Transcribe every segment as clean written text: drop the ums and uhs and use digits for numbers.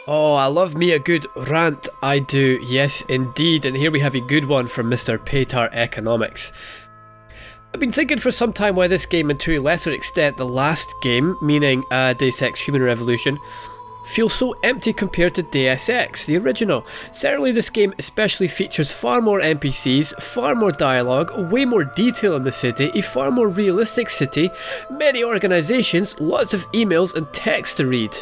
Oh, I love me a good rant, I do, yes indeed, and here we have a good one from Mr. Petar Economics. I've been thinking for some time why this game, and to a lesser extent the last game, meaning Deus Ex Human Revolution, feels so empty compared to Deus Ex, the original. Certainly this game especially features far more NPCs, far more dialogue, way more detail in the city, a far more realistic city, many organisations, lots of emails and text to read.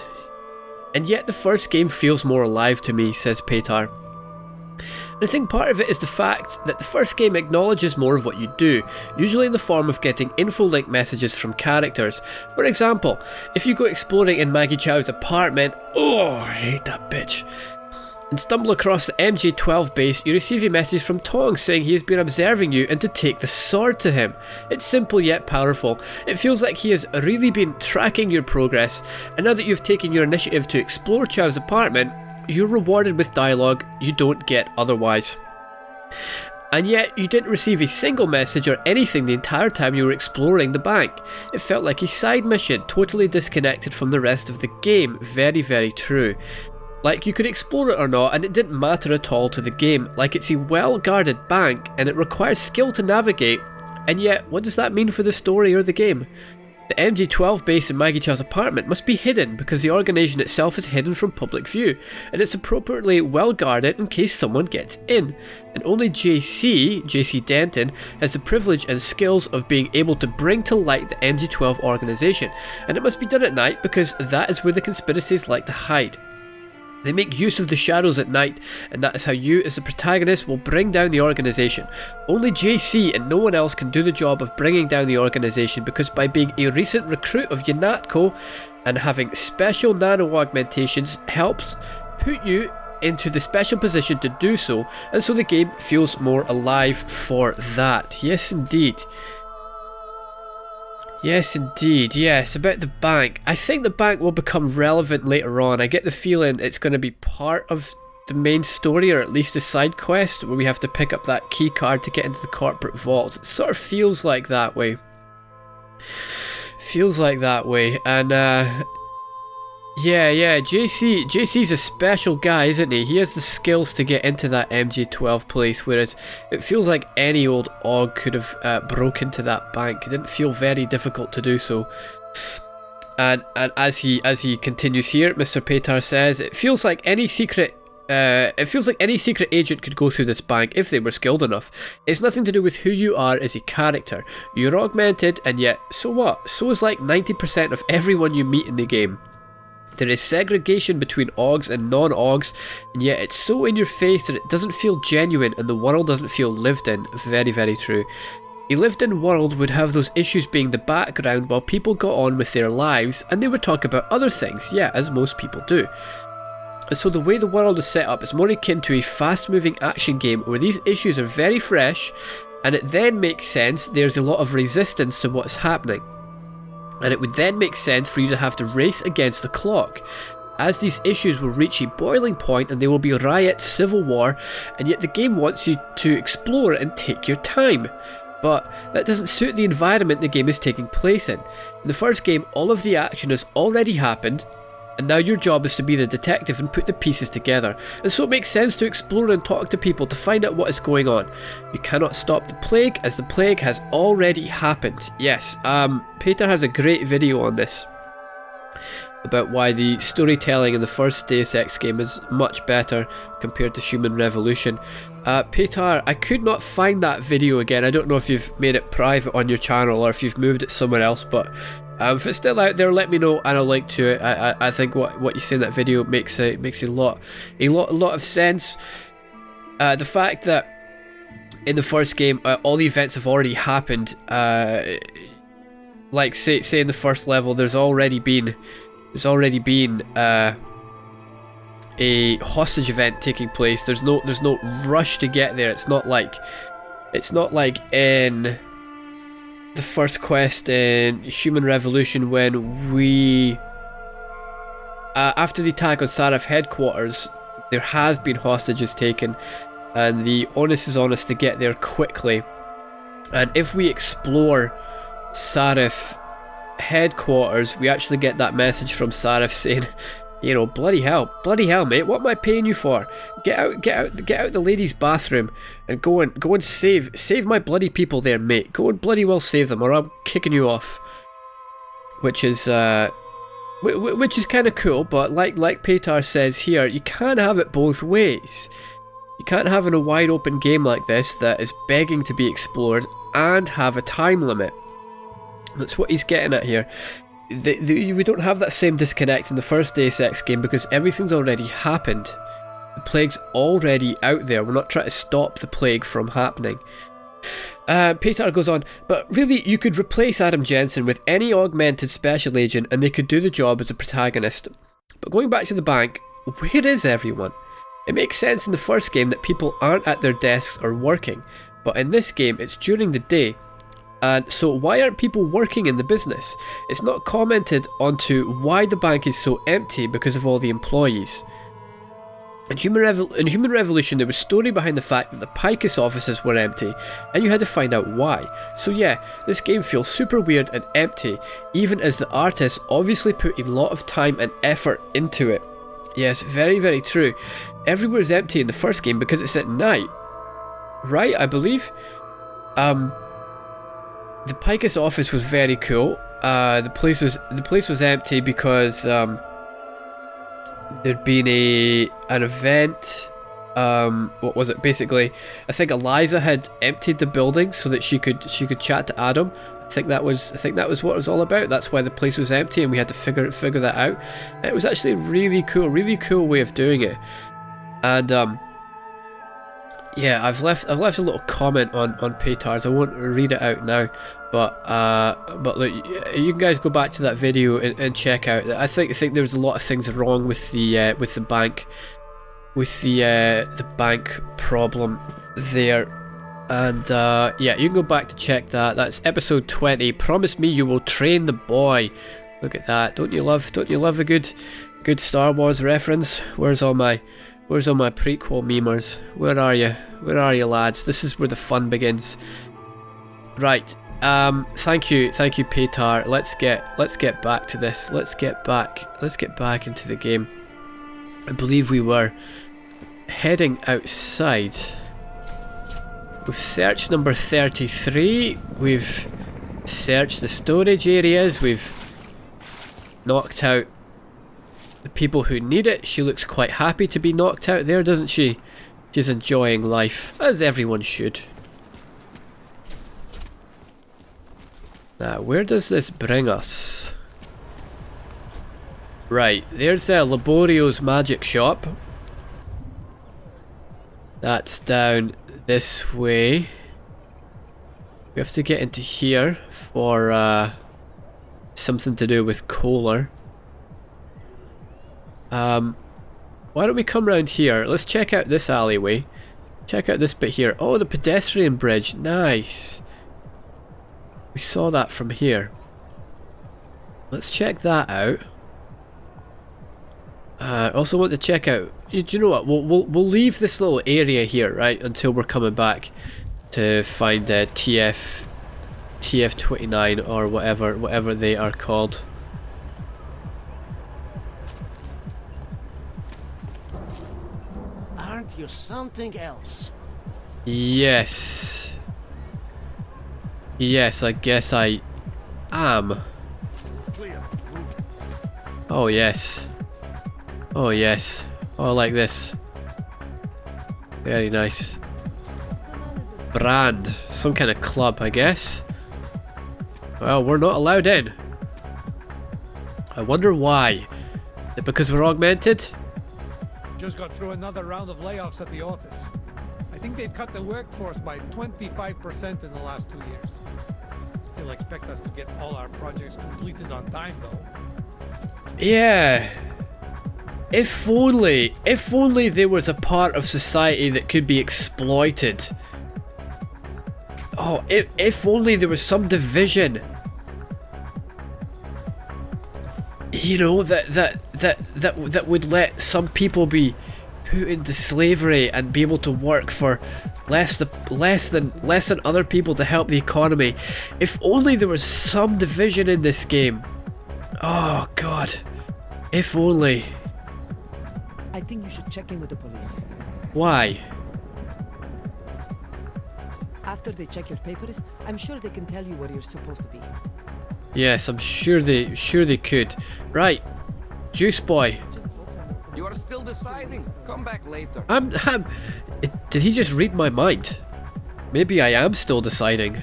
And yet the first game feels more alive to me, says Petar. And I think part of it is the fact that the first game acknowledges more of what you do, usually in the form of getting info-link messages from characters. For example, if you go exploring in Maggie Chow's apartment, oh, I hate that bitch, and stumble across the MJ12 base, you receive a message from Tong saying he has been observing you and to take the sword to him. It's simple yet powerful. It feels like he has really been tracking your progress, and now that you've taken your initiative to explore Chow's apartment, you're rewarded with dialogue you don't get otherwise. And yet, you didn't receive a single message or anything the entire time you were exploring the bank. It felt like a side mission, totally disconnected from the rest of the game. Very, very true. Like, you could explore it or not, and it didn't matter at all to the game. Like, it's a well-guarded bank, and it requires skill to navigate. And yet, what does that mean for the story or the game? The MJ12 base in Maggie Chow's apartment must be hidden because the organisation itself is hidden from public view, and it's appropriately well guarded in case someone gets in. And only JC Denton, has the privilege and skills of being able to bring to light the MJ12 organisation, and it must be done at night because that is where the conspiracies like to hide. They make use of the shadows at night, and that is how you, as the protagonist, will bring down the organisation. Only JC and no one else can do the job of bringing down the organisation, because by being a recent recruit of Yanatco and having special nano augmentations helps put you into the special position to do so, and so the game feels more alive for that. Yes indeed. Yes indeed, yes, about the bank. I think the bank will become relevant later on. I get the feeling it's going to be part of the main story, or at least a side quest, where we have to pick up that key card to get into the corporate vaults. It sort of feels like that way. And yeah, JC's a special guy, isn't he? He has the skills to get into that MJ12 place, whereas it feels like any old Aug could have broke into that bank. It didn't feel very difficult to do so. And as he continues here, Mr. Petar says, it feels like any secret agent could go through this bank if they were skilled enough. It's nothing to do with who you are as a character. You're augmented, and yet, so what? So is like 90% of everyone you meet in the game. There is segregation between Augs and non-Augs, and yet it's so in your face that it doesn't feel genuine and the world doesn't feel lived in. Very, very true. A lived-in world would have those issues being the background while people got on with their lives, and they would talk about other things, yeah, as most people do. And so the way the world is set up is more akin to a fast-moving action game where these issues are very fresh, and it then makes sense there's a lot of resistance to what's happening. And it would then make sense for you to have to race against the clock, as these issues will reach a boiling point and there will be riots, civil war, and yet the game wants you to explore and take your time. But that doesn't suit the environment the game is taking place in. In the first game, all of the action has already happened, and now your job is to be the detective and put the pieces together. And so it makes sense to explore and talk to people to find out what is going on. You cannot stop the plague, as the plague has already happened. Yes, Peter has a great video on this, about why the storytelling in the first Deus Ex game is much better compared to Human Revolution. Peter, I could not find that video again. I don't know if you've made it private on your channel or if you've moved it somewhere else, but if it's still out there, let me know and I'll link to it. I think what you say in that video makes a lot of sense. The fact that in the first game all the events have already happened, like say in the first level, there's already been a hostage event taking place. There's no rush to get there. It's not like in the first quest in Human Revolution when we after the attack on Sarif headquarters, there have been hostages taken, and the onus is on us to get there quickly. And if we explore Sarif headquarters, we actually get that message from Sarif saying, You know, bloody hell, mate. What am I paying you for? Get out the ladies' bathroom and go and save my bloody people there, mate. Go and bloody well save them, or I'm kicking you off. Which is kind of cool, but like Petar says here, you can't have it both ways. You can't have in a wide open game like this that is begging to be explored and have a time limit. That's what he's getting at here. We don't have that same disconnect in the first Deus Ex game because everything's already happened. The plague's already out there. We're not trying to stop the plague from happening. Petar goes on, but really you could replace Adam Jensen with any augmented special agent and they could do the job as a protagonist. But going back to the bank, where is everyone? It makes sense in the first game that people aren't at their desks or working, but in this game it's during the day. And so why aren't people working in the business? It's not commented onto why the bank is so empty because of all the employees. In Human Revolution there was story behind the fact that the Picus offices were empty and you had to find out why. So yeah, this game feels super weird and empty, even as the artists obviously put a lot of time and effort into it. Yes, very, very true. Everywhere's empty in the first game because it's at night. Right, I believe? The Picus office was very cool. The place was empty because there'd been an event. What was it? Basically, I think Eliza had emptied the building so that she could chat to Adam. I think that was what it was all about. That's why the place was empty, and we had to figure that out. And it was actually a really cool way of doing it. And yeah, I've left a little comment on Petar's. I won't read it out now, but look, you can guys go back to that video and check out. I think there's a lot of things wrong with the bank, with the bank problem there. And yeah, you can go back to check that. That's episode 20. Promise me you will train the boy. Look at that. Don't you love a good Star Wars reference? Where's all my prequel memers? Where are you lads? This is where the fun begins. Right. Thank you Petar. Let's get back to this. Let's get back into the game. I believe we were heading outside. We've searched number 33. We've searched the storage areas. We've knocked out the people who need it. She looks quite happy to be knocked out there, doesn't she? She's enjoying life, as everyone should. Now, where does this bring us? Right, there's Laborio's magic shop. That's down this way. We have to get into here for something to do with Kohler. Why don't we come round here? Let's check out this alleyway. Check out this bit here. Oh, the pedestrian bridge. Nice. We saw that from here. Let's check that out. Also want to check out. Do you know what? We'll leave this little area here, right, until we're coming back to find TF29 or whatever they are called. Aren't you something else? Yes. Yes, I guess I am. Oh yes. Oh yes. Oh, I like this. Very nice. Brand. Some kind of club, I guess. Well, we're not allowed in. I wonder why. Is it because we're augmented? Just got through another round of layoffs at the office. I think they've cut the workforce by 25% in the last 2 years. Still expect us to get all our projects completed on time, though. Yeah. If only there was a part of society that could be exploited. Oh, if only there was some division. You know, that would let some people be put into slavery and be able to work for less than other people to help the economy. If only there was some division in this game. Oh god. If only. I think you should check in with the police. Why? After they check your papers, I'm sure they can tell you where you're supposed to be. Yes, I'm sure they could. Right, Juice Boy. You are still deciding. Come back later. Did he just read my mind? Maybe I am still deciding.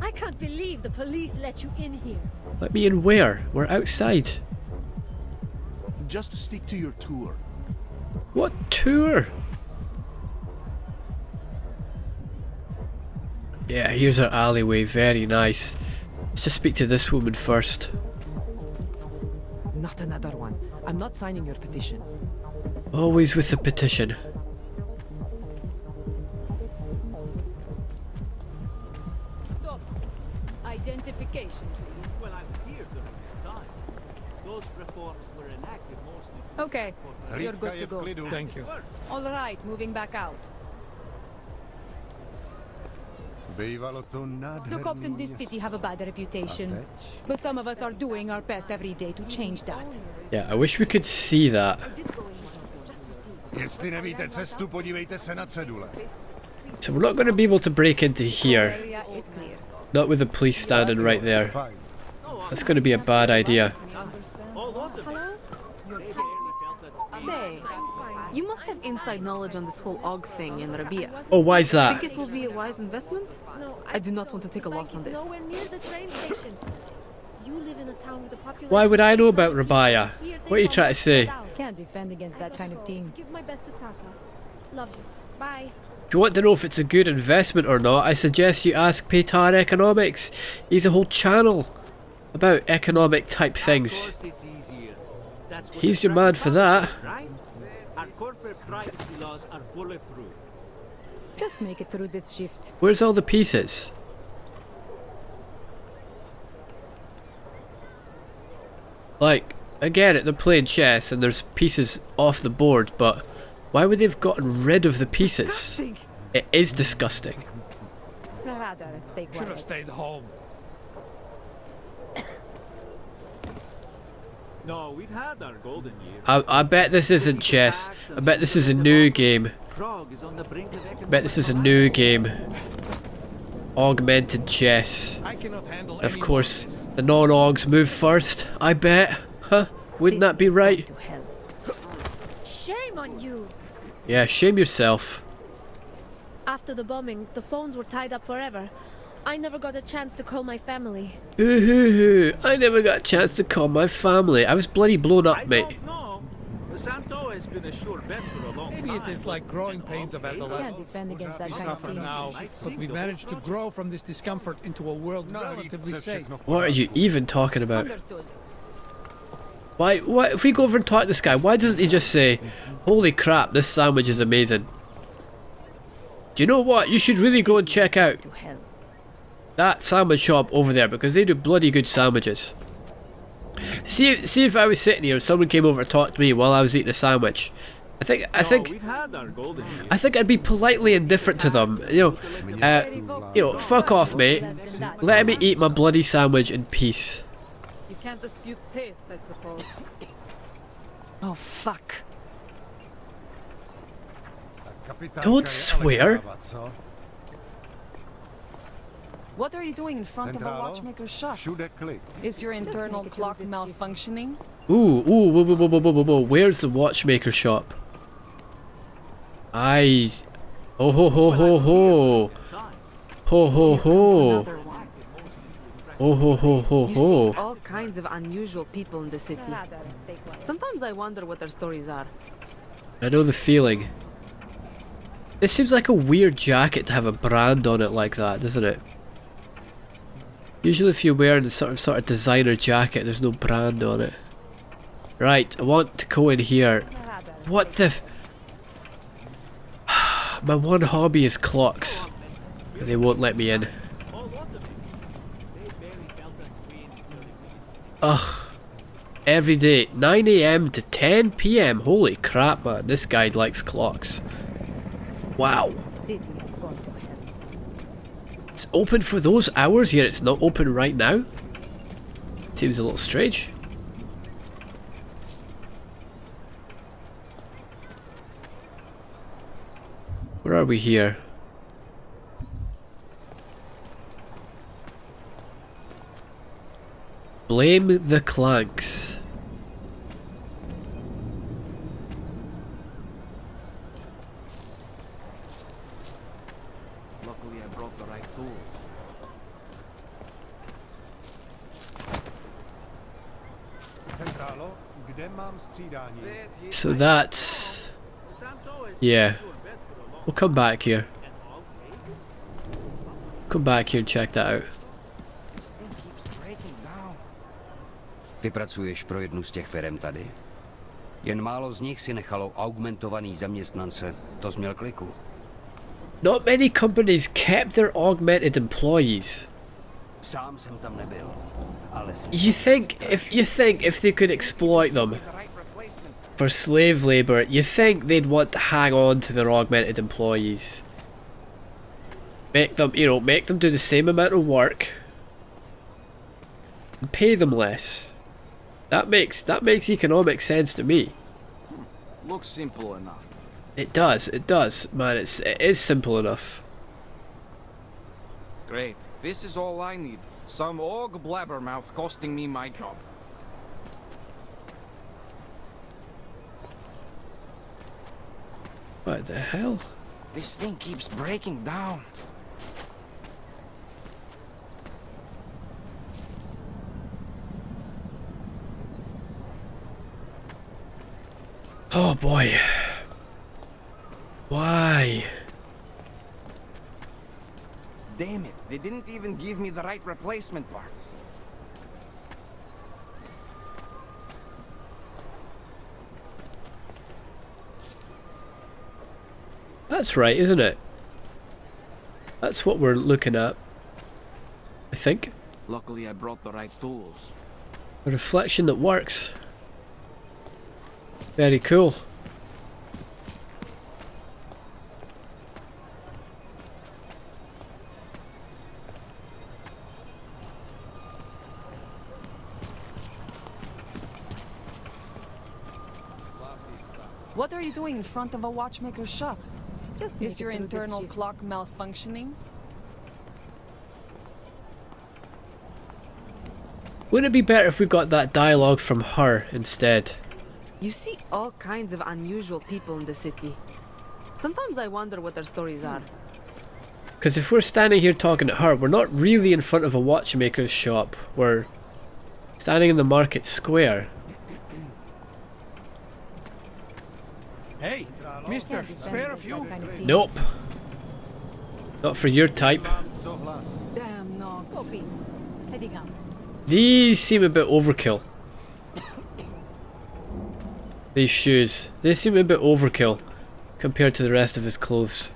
I can't believe the police let you in here. Let me in where? We're outside. Just stick to your tour. What tour? Yeah, here's our alleyway. Very nice. Let's just speak to this woman first. Not another one. I'm not signing your petition. Always with the petition. Stop. Identification, please. Well, I'm here during the time. Those reforms were enacted mostly. Okay, you're good to go. Thank you. All right, moving back out. The cops in this city have a bad reputation, but some of us are doing our best every day to change that. Yeah, I wish we could see that. Jestli nevíte cestu, podívejte se na cedule. So we're not going to be able to break into here. Area is clear. Not with the police standing right there. That's going to be a bad idea. Say, you must have inside knowledge on this whole Aug thing in Rabia. Oh, why is Think that? it will be a wise investment? I do not want to take a loss on this. Nowhere near the train station. You live in a town with a population. Why would I know about Rabaya? What are you trying to say? Can't defend against that kind of team. Give my best to Tata. Love you. Bye. If you want to know if it's a good investment or not, I suggest you ask Petar Economics. He's a whole channel about economic type things. He's your man for that. Right? Our corporate privacy laws are bulletproof. Just make it through this shift. Where's all the pieces? Like, I get it, they're playing chess and there's pieces off the board, but why would they have gotten rid of the pieces? Disgusting. It is disgusting. Rather, stay Should have quiet. stayed home. No, we've had our golden years. I bet this isn't chess. I bet this is a new game. Prague is on the brink of I bet this is a new game. Augmented chess. I cannot handle Of any course, more of this. the non-Augs move first, I bet. Huh? Wouldn't that be right? To hell. Shame on you. Yeah, shame yourself. After the bombing, the phones were tied up forever. I never got a chance to call my family. Hoo hoo hoo. I never got a chance to call my family. I was bloody blown I up, mate. don't know. Santo has been a sure bet for a long Maybe time. it is like growing pains of Can't adolescence. defend against that We kind of suffer team. now, but we managed to grow from this discomfort into a world relatively safe. What are you even talking about? Understood. Why, if we go over and talk to this guy, why doesn't he just say, holy crap, this sandwich is amazing? Do you know what? You should really go and check out To hell. that sandwich shop over there because they do bloody good sandwiches. See if I was sitting here and someone came over to talk to me while I was eating a sandwich. I think We've had our golden years. I think I'd be politely indifferent to them. You know, fuck off, mate. Let me eat my bloody sandwich in peace. You can't dispute taste, I suppose. Oh, fuck. Don't swear. What are you doing in front of a watchmaker's shop? Is your internal clock malfunctioning? Ooh, whoa. Where's the watchmaker shop? Oh ho ho ho ho. Ho ho ho. Another one. Oh ho ho ho You ho. see all kinds of unusual people in the city. Rather, stay quiet. Sometimes I wonder what their stories are. I know the feeling. It seems like a weird jacket to have a brand on it like that, doesn't it? Usually if you're wearing a sort of designer jacket, there's no brand on it. Right, I want to go in here. Rather. What the My one hobby is clocks. They won't let me in. Ugh. Every day, 9 AM to 10 PM. Holy crap, man. This guy likes clocks. Wow. City has gone to hell. It's open for those hours, yet it's not open right now? Seems a little strange. Where are we here? Blame the Clanks. Luckily I brought the right tool. Centrálo, kde mám střídání? So that's... yeah. We'll come back here. Come back here and check that out. Ty pracuješ pro jednu z těch firem tady? Jen málo z nich si nechalo augmentovaný zaměstnance. To jsi měl kliku. Not many companies kept their augmented employees. Sám jsem tam nebyl. Ale You think if they could exploit them for slave labor, you think they'd want to hang on to their augmented employees. Make them, you know, make them do the same amount of work and pay them less. That makes economic sense to me. Looks simple enough. It does, man. It is simple enough. Great. This is all I need. Some Aug blabbermouth costing me my job. What the hell? This thing keeps breaking down. Oh boy. Why? Damn it, they didn't even give me the right replacement parts. That's right, isn't it? That's what we're looking at, I think. Luckily I brought the right tools. A reflection that works. Very cool. What are you doing in front of a watchmaker's shop? Is your internal clock malfunctioning? Wouldn't it be better if we got that dialogue from her instead? You see all kinds of unusual people in the city. Sometimes I wonder what their stories are. Because if we're standing here talking to her, we're not really in front of a watchmaker's shop. We're standing in the market square. Hey, mister, spare a few? Nope. Not for your type. Damn Knox. These seem a bit overkill. These shoes. They seem a bit overkill compared to the rest of his clothes.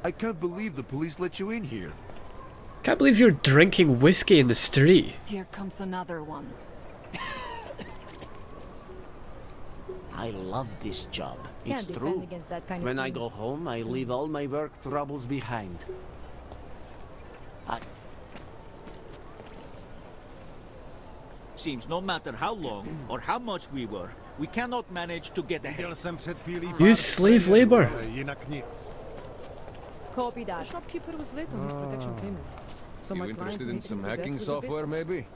I can't believe the police let you in here. Can't believe you're drinking whiskey in the street. Here comes another one. I love this job. It's true. When I go home, I leave all my work troubles behind. Seems no matter how long or how much we work, we cannot manage to get ahead. Use slave labor. Copy that. The shopkeeper was late on his protection payments. So You interested in some hacking software, maybe?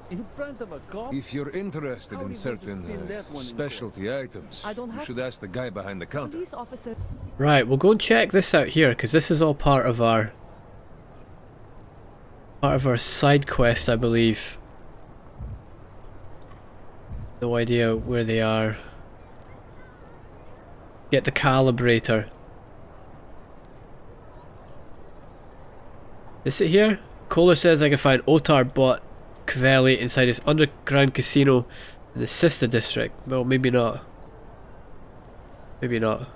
In front of a cop? If you're interested in certain specialty items, you should ask the guy behind the counter. Police officer. Right, we'll go and check this out here, because this is all part of our side quest, I believe. No idea where they are. Get the calibrator. Is it here? Kohler says I can find Otar bought Kvelli inside his underground casino in the Sista district. Well, maybe not. Maybe not.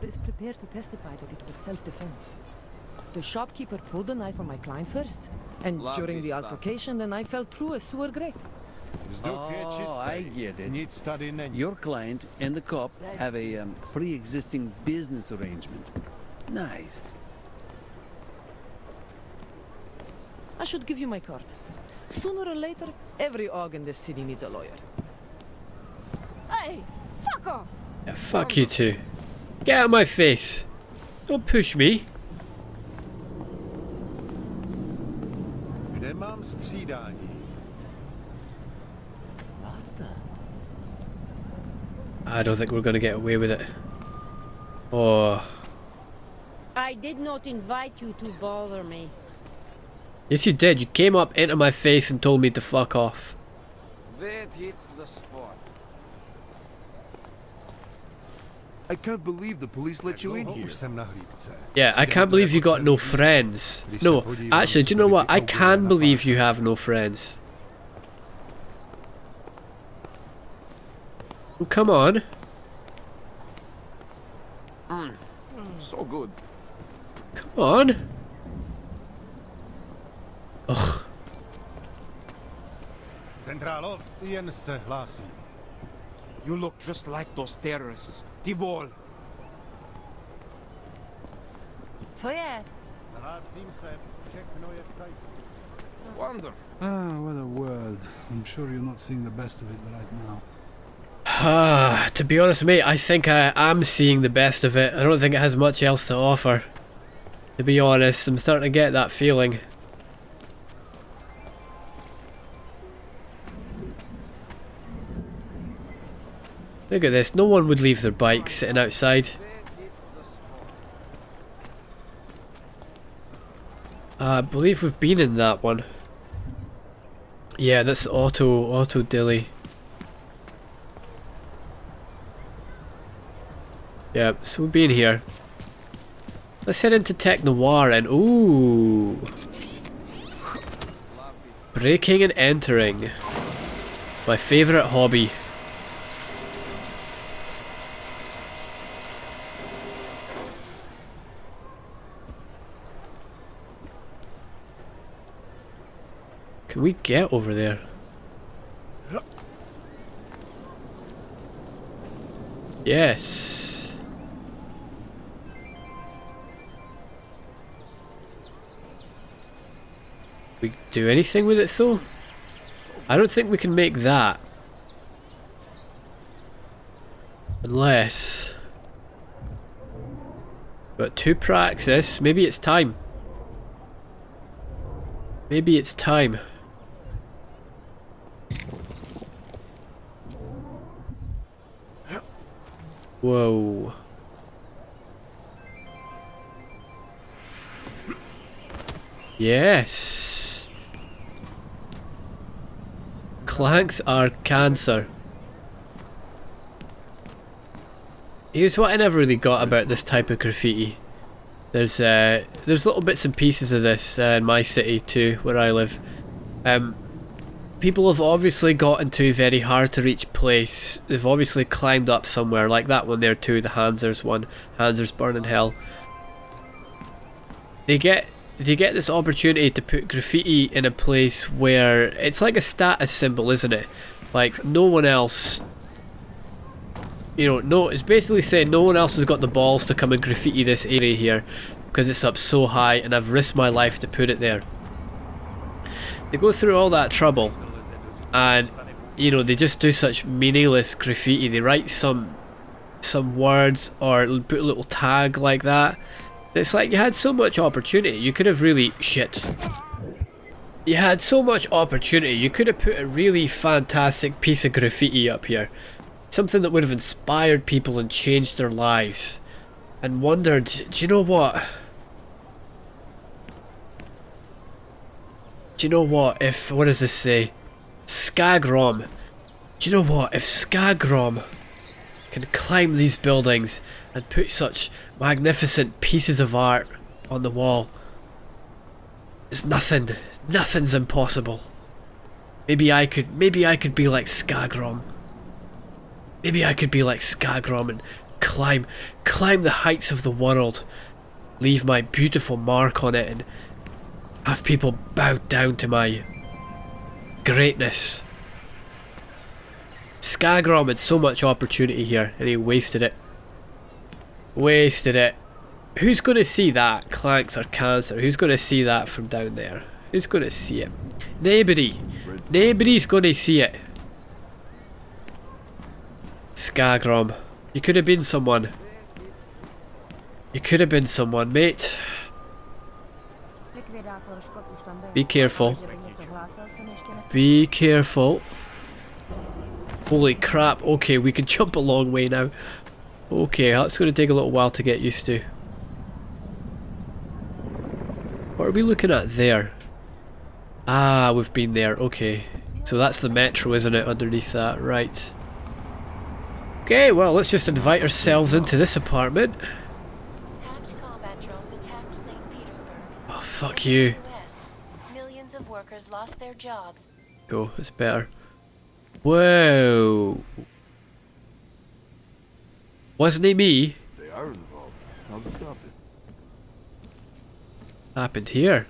Is prepared to testify that it was self-defense. The shopkeeper pulled the knife on my client first, and during the altercation, the knife fell through a sewer grate. Oh, I get it. Your client and the cop have a pre-existing business arrangement. Nice. I should give you my card. Sooner or later, every Aug in this city needs a lawyer. Hey, fuck off! Yeah, fuck you too. Get out of my face. Don't push me. Kde mám střídání? I don't think we're gonna get away with it. Oh. I did not invite you to bother me. Yes, you did. You came up into my face and told me to fuck off. That hits the spot. I can't believe the police let you in here. Yeah, I can't believe you got no friends. No, actually, do you know what? I can believe you have no friends. Oh, come on. So good. Come on. Ugh. Centrálo, jen se hlásí. You look just like those terrorists. The wall. Co je? Hlásím se, všechno je v tajku. Wonder. Ah, what a world. I'm sure you're not seeing the best of it right now. To be honest, mate, I think I am seeing the best of it. I don't think it has much else to offer. To be honest, I'm starting to get that feeling. Look at this, no one would leave their bike sitting outside. I believe we've been in that one. Yeah, that's auto dilly. Yeah, so we've been here. Let's head into Tech Noir and ooh, breaking and entering. My favourite hobby. Can we get over there? Yes. We do anything with it though? I don't think we can make that. Unless... Got 2 praxis, maybe it's time. Maybe it's time. Whoa. Yes. Clanks are cancer. Here's what I never really got about this type of graffiti. There's little bits and pieces of this in my city too, where I live. People have obviously got into a very hard to reach place. They've obviously climbed up somewhere, like that one there too, the Hansers one, Hansers Burn in Hell. They get this opportunity to put graffiti in a place where it's like a status symbol, isn't it? Like no one else, you know, no, it's basically saying no one else has got the balls to come and graffiti this area here because it's up so high and I've risked my life to put it there. They go through all that trouble and, you know, they just do such meaningless graffiti. They write some words or put a little tag like that. It's like you had so much opportunity. You could have really... Shit. You had so much opportunity. You could have put a really fantastic piece of graffiti up here. Something that would have inspired people and changed their lives. And wondered, do you know what? Do you know what? If... What does this say? Skagrom. Do you know what? If Skagrom can climb these buildings and put such magnificent pieces of art on the wall, there's nothing's impossible. Maybe I could be like Skagrom. Maybe I could be like Skagrom and climb the heights of the world, leave my beautiful mark on it and have people bow down to my greatness. Skagrom had so much opportunity here and he wasted it. Wasted it. Who's going to see that? Clanks or cancer? Who's going to see that from down there? Who's gonna see it? Nobody. Nobody's gonna see it. Skagrom. You could have been someone. You could have been someone, mate. Be careful. Be careful. Holy crap. Okay, we can jump a long way now. Okay, that's going to take a little while to get used to. What are we looking at there? Ah, we've been there. Okay. So that's the metro, isn't it? Underneath that. Right. Okay, well, let's just invite ourselves into this apartment. Oh, fuck you. Millions of workers lost their jobs. Go, it's better. Whoa. Wasn't it me? They are involved. How to stop it? Happened here?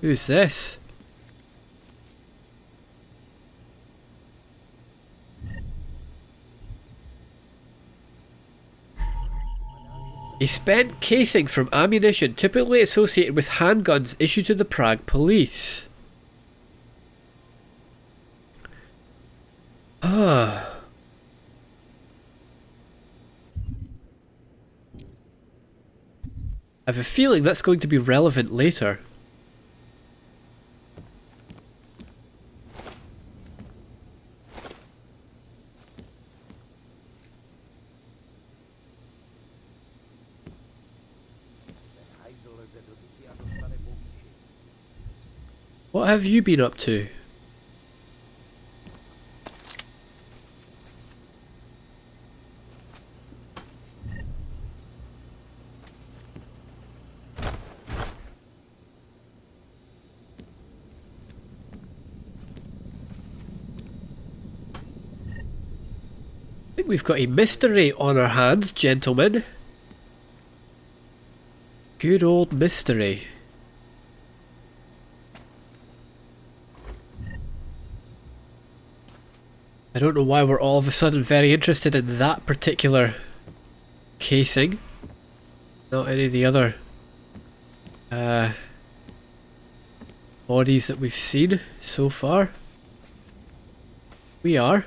Who's this? A spent casing from ammunition typically associated with handguns issued to the Prague police. Ah. I have a feeling that's going to be relevant later. What have you been up to? I think we've got a mystery on our hands, gentlemen. Good old mystery. I don't know why we're all of a sudden very interested in that particular casing. Not any of the other bodies that we've seen so far. We are.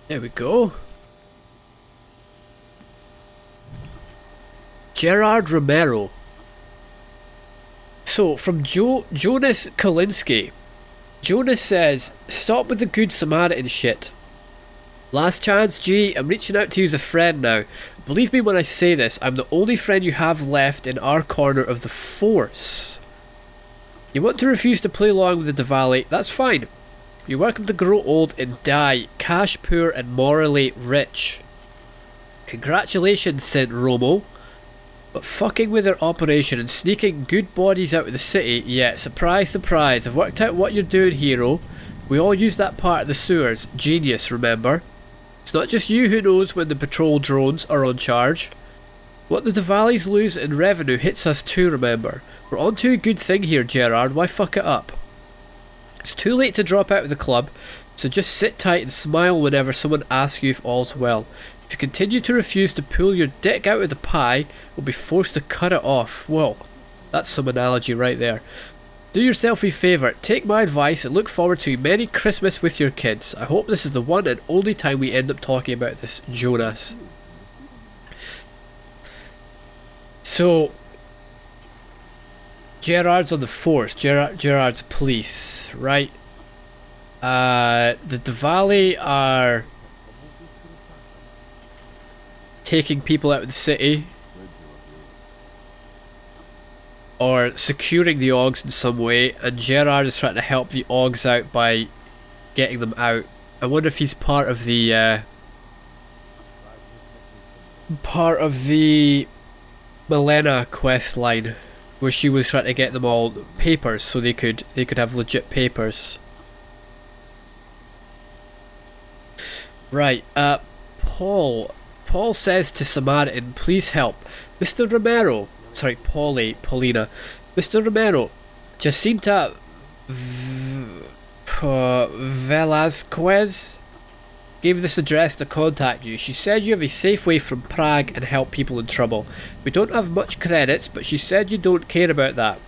There we go. Gerard Romero. So, from Jonas Kalinske. Jonas says, stop with the good Samaritan shit. Last chance, G. I'm reaching out to you as a friend now. Believe me when I say this, I'm the only friend you have left in our corner of the Force. You want to refuse to play along with the Diwali? That's fine. You're welcome to grow old and die, cash poor and morally rich. Congratulations, Saint Romo. But fucking with their operation and sneaking good bodies out of the city, yeah, surprise, surprise, I've worked out what you're doing, hero. We all use that part of the sewers. Genius, remember? It's not just you who knows when the patrol drones are on charge. What the Diwalis lose in revenue hits us too, remember? We're on to a good thing here, Gerard, why fuck it up? It's too late to drop out of the club, so just sit tight and smile whenever someone asks you if all's well. If you continue to refuse to pull your dick out of the pie, we'll be forced to cut it off. Whoa, that's some analogy right there. Do yourself a favour, take my advice and look forward to a Merry Christmas with your kids. I hope this is the one and only time we end up talking about this Jonas. So, Gerard's on the force, Gerard's police, right? The Diwali are taking people out of the city or securing the Augs in some way, and Gerard is trying to help the Augs out by getting them out. I wonder if he's part of the Milena quest line, where she was trying to get them all papers so they could have legit papers. Right, Paul says to Samaritan, please help. Mr. Romero, sorry, Paulina. Mr. Romero, Jacinta Velasquez gave this address to contact you. She said you have a safe way from Prague and help people in trouble. We don't have much credits, but she said you don't care about that.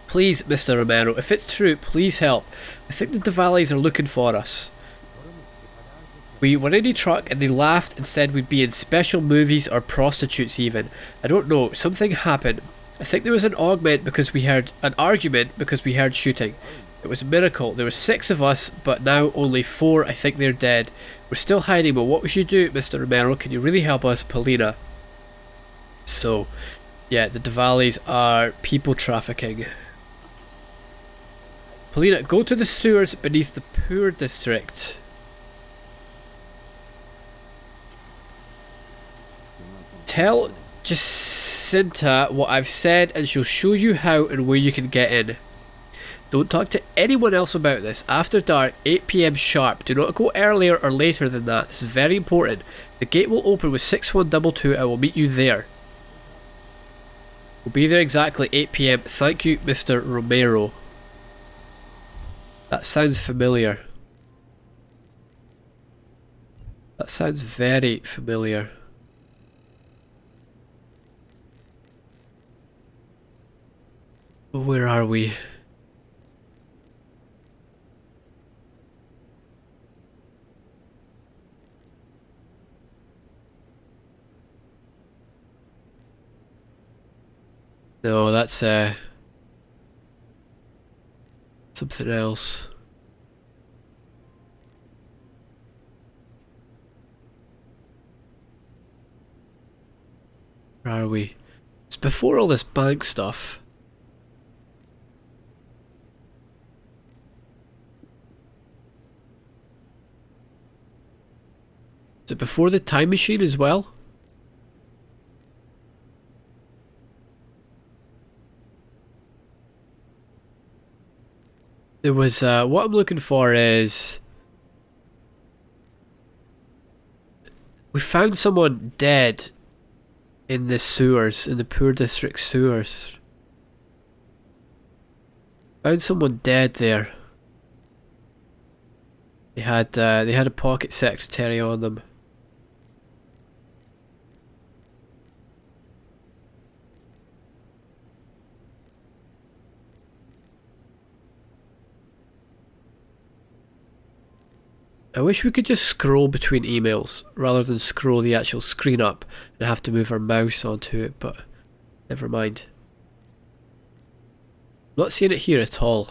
Please, Mr. Romero, if it's true, please help. I think the Davalis are looking for us. We were in a truck and they laughed and said we'd be in special movies or prostitutes even. I don't know, something happened. I think there was an argument because we heard shooting. It was a miracle. There were 6 of us, but now only 4. I think they're dead. We're still hiding, but what would you do, Mr. Romero? Can you really help us, Paulina? So, yeah, the Davalis are people trafficking. Paulina, go to the sewers beneath the poor district. Tell Jacinta what I've said and she'll show you how and where you can get in. Don't talk to anyone else about this. After dark, 8 PM sharp. Do not go earlier or later than that. This is very important. The gate will open with 6122. I will meet you there. We'll be there exactly 8 PM. Thank you, Mr. Romero. That sounds familiar. That sounds very familiar. Where are we? No, that's something else. Where are we? It's before all this bank stuff. Is it before the time machine as well? There was, what I'm looking for is... We found someone dead in the sewers, in the poor district sewers. Found someone dead there. They had a pocket secretary on them. I wish we could just scroll between emails rather than scroll the actual screen up and have to move our mouse onto it, but never mind. I'm not seeing it here at all.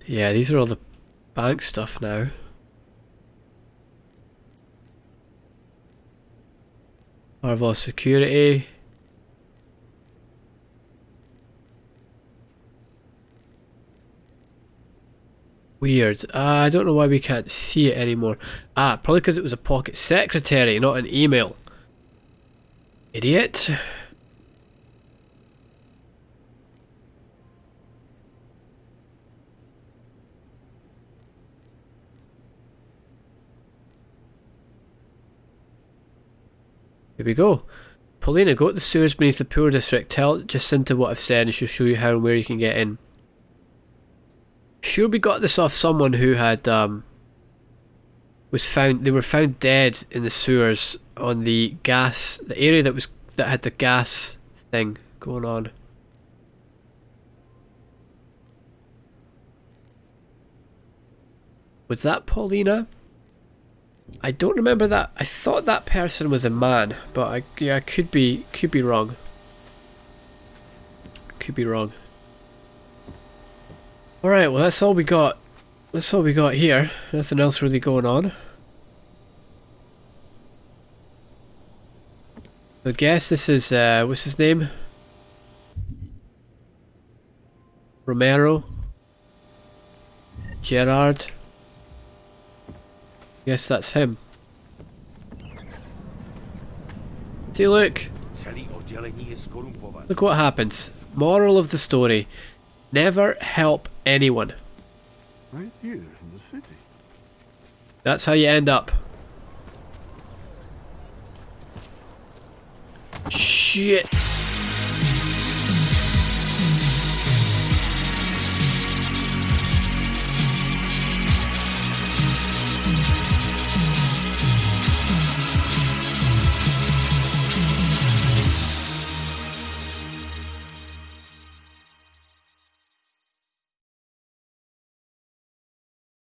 Yeah, these are all the bank stuff now. Marvel security. Weird. I don't know why we can't see it anymore. Probably because it was a pocket secretary, not an email. Idiot. Here we go. Paulina, go to the sewers beneath the poor district. Tell Jacinta what I've said and she'll show you how and where you can get in. Sure, we got this off someone who had they were found dead in the sewers on the area that had the gas thing going on. Was that Paulina? I don't remember that. I thought that person was a man, but I could be wrong. Could be wrong. Alright, well that's all we got. That's all we got here. Nothing else really going on. I guess this is what's his name? Romero. Gerard. Yes, that's him. See, look. Look what happens. Moral of the story. Never help anyone. Right here in the city. That's how you end up. Shit.